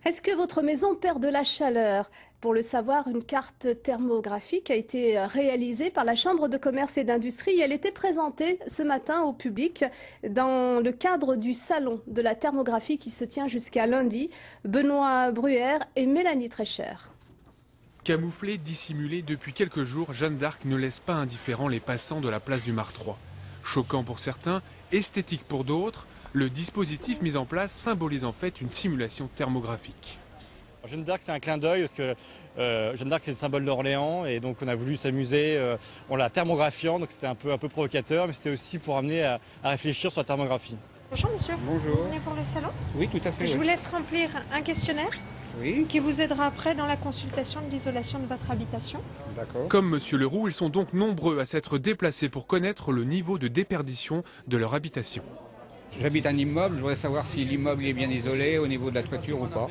Est-ce que votre maison perd de la chaleur? Pour le savoir, une carte thermographique a été réalisée par la Chambre de commerce et d'industrie et elle était présentée ce matin au public dans le cadre du salon de la thermographie qui se tient jusqu'à lundi. Benoît Bruère et Mélanie Trécher. Camouflée, dissimulée, depuis quelques jours, Jeanne d'Arc ne laisse pas indifférents les passants de la place du Martroi. Choquant pour certains, esthétique pour d'autres, le dispositif mis en place symbolise en fait une simulation thermographique. Jeanne d'Arc, c'est un clin d'œil parce que Jeanne d'Arc, c'est le symbole d'Orléans et donc on a voulu s'amuser en la thermographiant, donc c'était un peu provocateur, mais c'était aussi pour amener à réfléchir sur la thermographie. Bonjour monsieur. Bonjour. Vous venez pour le salon? Oui, tout à fait. Je vous Oui. laisse remplir un questionnaire Oui, qui vous aidera après dans la consultation de l'isolation de votre habitation. d'accord. Comme Monsieur Leroux, ils sont donc nombreux à s'être déplacés pour connaître le niveau de déperdition de leur habitation. J'habite un immeuble, je voudrais savoir si l'immeuble est bien isolé au niveau de la toiture ou pas.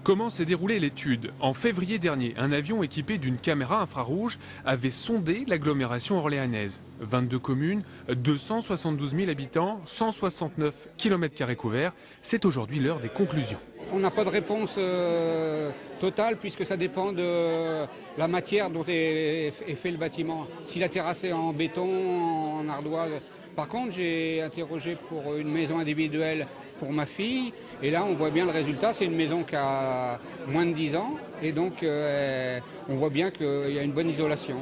Comment s'est déroulée l'étude? En février dernier, un avion équipé d'une caméra infrarouge avait sondé l'agglomération orléanaise. 22 communes, 272 000 habitants, 169 km² couverts. C'est aujourd'hui l'heure des conclusions. On n'a pas de réponse totale puisque ça dépend de la matière dont est fait le bâtiment. Si la terrasse est en béton, en ardoise. Par contre, j'ai interrogé pour une maison individuelle pour ma fille. Et là, on voit bien le résultat. C'est une maison qui a moins de 10 ans. Et donc, on voit bien qu'il y a une bonne isolation.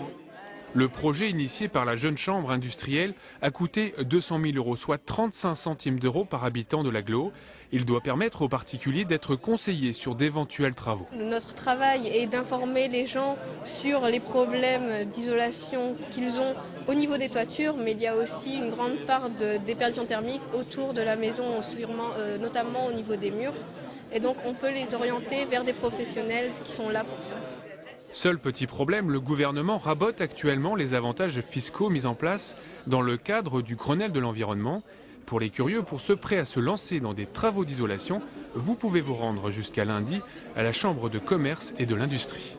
Le projet initié par la jeune chambre industrielle a coûté 200 000 €, soit 35 centimes d'euros par habitant de l'agglo. Il doit permettre aux particuliers d'être conseillés sur d'éventuels travaux. Notre travail est d'informer les gens sur les problèmes d'isolation qu'ils ont au niveau des toitures, mais il y a aussi une grande part de déperdition thermique autour de la maison, notamment au niveau des murs. Et donc on peut les orienter vers des professionnels qui sont là pour ça. Seul petit problème, le gouvernement rabote actuellement les avantages fiscaux mis en place dans le cadre du Grenelle de l'environnement. Pour les curieux, pour ceux prêts à se lancer dans des travaux d'isolation, vous pouvez vous rendre jusqu'à lundi à la Chambre de commerce et de l'industrie.